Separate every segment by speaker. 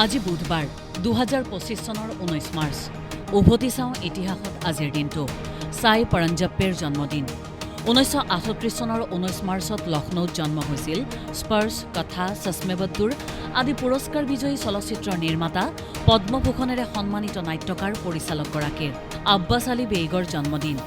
Speaker 1: আজি বুধবাৰ 2025 চনৰ 19 মাৰ্চ উভতি চাওঁ ইতিহাসত আজিৰ দিনটো সাই পৰঞ্জপ্পেৰ জন্মদিন 1938 চনৰ 19 মাৰ্চত লক্ষ্ণৌত জন্ম হৈছিল স্পৰ্শ কথা চশমে বদ্দুৰ আদি পুৰস্কাৰ বিজয়ী চলচ্চিত্ৰৰ নিৰ্মাতা পদ্মভূষণেৰে সন্মানিত নাট্যকাৰ পৰিচালকগৰাকীৰ আব্বাছ আলী বেইগৰ জন্মদিন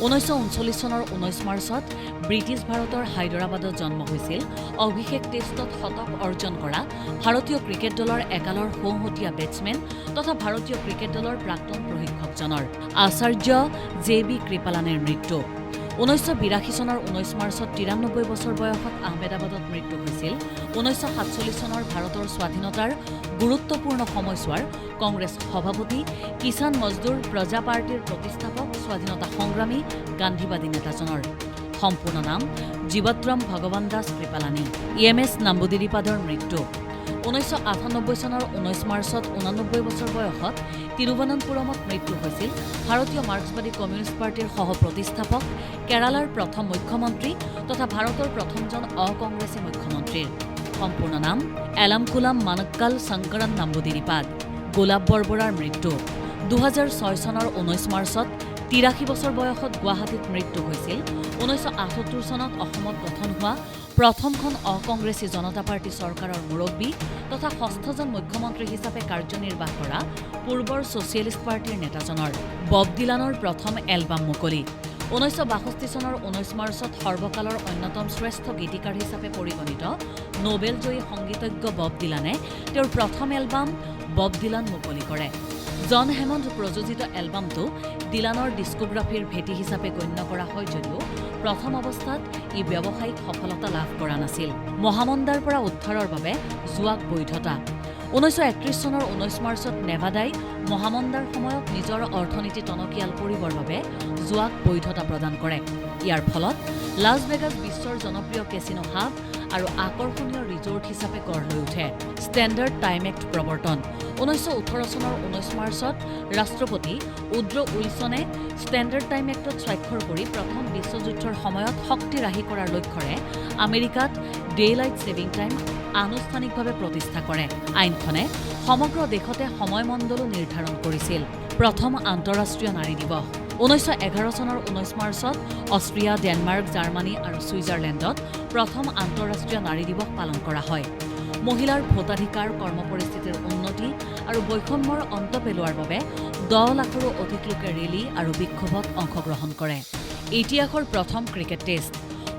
Speaker 1: 1939 চনৰ 19 মাৰ্চত ব্ৰিটিছ ভাৰতৰ হায়দৰাবাদত জন্ম হৈছিল অভিষেক টেষ্টত শতক অৰ্জন কৰা ভাৰতীয় ক্ৰিকেট দলৰ একালৰ সোঁহতীয়া বেটছমেন তথা ভাৰতীয় ক্ৰিকেট দলৰ প্ৰাক্তন প্ৰশিক্ষকজনৰ আচাৰ্য জে.বি. কৃপালানীৰ মৃত্যু 1982 চনৰ 19 মাৰ্চত 93 বছৰ বয়সত আহমেদাবাদত মৃত্যু হৈছিল 1947 চনৰ ভাৰতৰ স্বাধীনতাৰ গুৰুত্বপূৰ্ণ সময়ছোৱাৰ কংগ্ৰেছ সভাপতি কিষাণ মজদুৰ প্ৰজা পাৰ্টীৰ প্ৰতিষ্ঠাপক স্বাধীনতা সংগ্ৰামী গান্ধীবাদী নেতাজনৰ সম্পূৰ্ণ নাম জীৱত্ৰম ভগৱান দাস কৃপালানী EMS নাম্বুদিৰিপাদৰ মৃত্যু 1998 চনৰ 19 মাৰ্চত 89 বছৰ বয়সত তিৰুৱনন্তপুৰমত মৃত্যু হৈছিল ভাৰতীয় মাৰ্ক্সবাদী কমিউনিষ্ট পাৰ্টীৰ সহ-প্ৰতিষ্ঠাপক কেৰালাৰ প্ৰথম মুখ্যমন্ত্ৰী তথা ভাৰতৰ প্ৰথমজন অকংগ্ৰেছী মুখ্যমন্ত্ৰীৰ সম্পূৰ্ণ নাম এলামকুলাম মানক্কাল শংকৰন নাম্বুদিৰিপাদ গোলাপ বৰবৰাৰ মৃত্যু 2006 চনৰ 19 মাৰ্চত 83 বছৰ বয়সত গুৱাহাটীত মৃত্যু হৈছিল 1978 চনত অসমত গঠন হোৱা প্ৰথমখন অকংগ্ৰেছী জনতা পাৰ্টি চৰকাৰৰ মুৰব্বী তথা ষষ্ঠজন মুখ্যমন্ত্ৰী হিচাপে কাৰ্যনিৰ্বাহ কৰা পূৰ্বৰ ছচিয়েলিষ্ট পাৰ্টীৰ নেতাজনৰ বব ডিলানৰ প্ৰথম এলবাম মুকলি 1962 চনৰ 19 মাৰ্চত সৰ্বকালৰ অন্যতম শ্ৰেষ্ঠ গীতিকাৰ হিচাপে পৰিগণিত নোবেলজয়ী সংগীতজ্ঞ বব ডিলানে তেওঁৰ প্ৰথম এলবাম বব ডিলান মুকলি কৰে জন হেমণ্ড প্ৰযোজিত এলবামটো ডিলানৰ ডিস্কোগ্ৰাফীৰ ভেটি হিচাপে গণ্য কৰা হয় যদিও প্ৰথম অৱস্থাত ই ব্যৱসায়িক সফলতা লাভ কৰা নাছিল মহামন্দাৰ পৰা উদ্ধাৰৰ বাবে জোৱাক বৈধতা 1931 চনৰ 19 মাৰ্চত নেভাদাই মহামন্দাৰ সময়ত নিজৰ অৰ্থনীতি টনকিয়াল কৰিবৰ বাবে জোৱাক বৈধতা প্ৰদান কৰে ইয়াৰ ফলত লাছ ভেগাছ বিশ্বৰ জনপ্ৰিয় কেচিনো হাব আৰু আকৰ্ষণীয় ৰিজৰ্ট হিচাপে গঢ় লৈ উঠে ষ্টেণ্ডাৰ্ড টাইম এক্ট প্ৰৱৰ্তন 1918 চনৰ 19 মাৰ্চত ৰাষ্ট্ৰপতি উড্ৰ উইলছনে ষ্টেণ্ডাৰ্ড টাইম এক্টত স্বাক্ষৰ কৰি প্ৰথম বিশ্বযুদ্ধৰ সময়ত শক্তি ৰাহি কৰাৰ লক্ষ্যৰে আমেৰিকাত ডে লাইট ছেভিং টাইম আনুষ্ঠানিকভাৱে প্ৰতিষ্ঠা কৰে আইনখনে সমগ্ৰ দেশতে সময়মণ্ডলো নিৰ্ধাৰণ কৰিছিল প্ৰথম আন্তঃৰাষ্ট্ৰীয় নাৰী দিৱস 1911 চনৰ 19 মাৰ্চত অষ্ট্ৰিয়া ডেনমাৰ্ক জাৰ্মানী আৰু ছুইজাৰলেণ্ডত প্ৰথম আন্তঃৰাষ্ট্ৰীয় নাৰী দিৱস পালন কৰা হয় মহিলাৰ ভোটাধিকাৰ কৰ্ম পৰিস্থিতিৰ উন্নতি আৰু বৈষম্যৰ অন্ত পেলোৱাৰ বাবে 10 লাখৰো অধিক লোকে ৰেলী আৰু বিক্ষোভত অংশগ্ৰহণ কৰে ইতিহাসৰ প্ৰথম ক্ৰিকেট টেষ্ট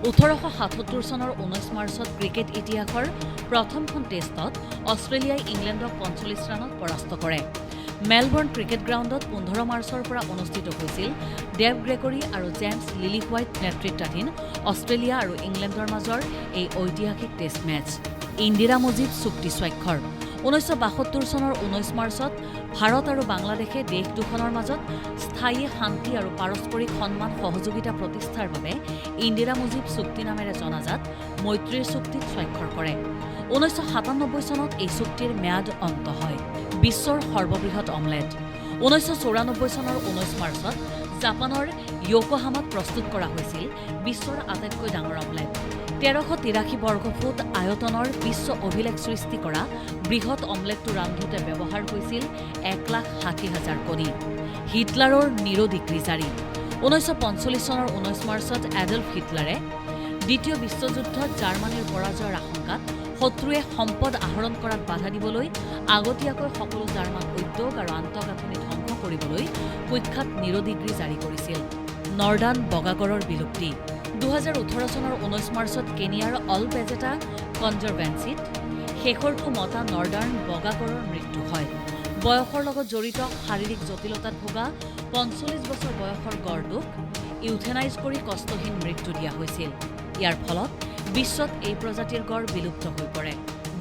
Speaker 1: 1877 চনৰ 19 মাৰ্চত ক্ৰিকেট ইতিহাসৰ প্ৰথমখন টেষ্টত অষ্ট্ৰেলিয়াই ইংলেণ্ডক 45 ৰানত পৰাস্ত কৰে মেলবৰ্ণ ক্ৰিকেট গ্ৰাউণ্ডত 15 মাৰ্চৰ পৰা অনুষ্ঠিত হৈছিল ডেভ গ্ৰেগৰী আৰু জেমছ লিলি হোৱাইট নেতৃত্বাধীন অষ্ট্ৰেলিয়া আৰু ইংলেণ্ডৰ মাজৰ এই ঐতিহাসিক টেষ্ট মেচ ইন্দিৰা মুজিব চুক্তি স্বাক্ষৰ 1972 চনৰ 19 মাৰ্চত ভাৰত আৰু বাংলাদেশে দেশ দুখনৰ মাজত স্থায়ী শান্তি আৰু পাৰস্পৰিক সন্মান সহযোগিতা প্ৰতিষ্ঠাৰ বাবে ইন্দিৰা মুজিব চুক্তি নামেৰে জনাজাত মৈত্ৰীৰ চুক্তিত স্বাক্ষৰ কৰে 1997 চনত এই চুক্তিৰ ম্যাদ অন্ত হয় বিশ্বৰ সৰ্ববৃহৎ অমলেট 1994 চনৰ 19 মাৰ্চত জাপানৰ য়োকোহামাত প্ৰস্তুত কৰা হৈছিল বিশ্বৰ আটাইতকৈ ডাঙৰ অমলেট 1383 বৰ্গফুট আয়তনৰ বিশ্ব অভিলেখ সৃষ্টি কৰা বৃহৎ অমলেটটো ৰান্ধোতে ব্যৱহাৰ হৈছিল 1,60,000 কণী হিটলাৰৰ নিৰো ডিগ্ৰী জাৰি 1945 চনৰ 19 মাৰ্চত এডল্ফ হিটলাৰে দ্বিতীয় বিশ্বযুদ্ধত জাৰ্মানীৰ পৰাজয়ৰ আশংকাত শত্ৰুৱে সম্পদ আহৰণ কৰাত বাধা দিবলৈ আগতীয়াকৈ সকলো জাৰ্মান উদ্যোগ আৰু আন্তঃগাঁথনি ধ্বংস কৰিবলৈ কুখ্যাত নিৰো ডিগ্ৰী জাৰি কৰিছিল নৰ্ডাৰ্ণ বগাগড়ৰ বিলুপ্তি 2018 চনৰ 19 মাৰ্চত কেনিয়াৰ অল পেজেটা কনজাৰভেন্সিত শেষৰটো মতা নৰ্ডাৰ্ণ বগাগড়ৰ মৃত্যু হয় বয়সৰ লগত জড়িত শাৰীৰিক জটিলতাত ভোগা 45 বছৰ বয়সৰ গড়টোক ইউথেনাইজ কৰি কষ্টহীন মৃত্যু দিয়া হৈছিল ইয়াৰ ফলত বিশ্বত এই প্ৰজাতিৰ গড় বিলুপ্ত হৈ পৰে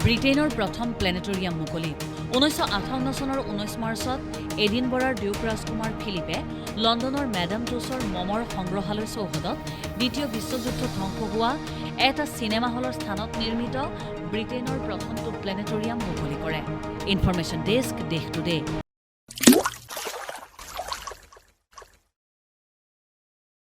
Speaker 1: ব্ৰিটেইনৰ প্ৰথম প্লেনেটৰিয়াম মুকলি 1958 চনৰ 19 মাৰ্চত এডিনবৰাৰ ডিউক ৰাজকুমাৰ ফিলিপে লণ্ডনৰ মেডাম টুছৰ মমৰ সংগ্ৰহালয় চৌহদত দ্বিতীয় বিশ্বযুদ্ধত ধ্বংস হোৱা এটা চিনেমা হলৰ স্থানত নিৰ্মিত ব্ৰিটেইনৰ প্ৰথমটো প্লেনেটৰিয়াম মুকলি কৰে ইনফৰমেশ্যন ডেস্ক দেশ টুডে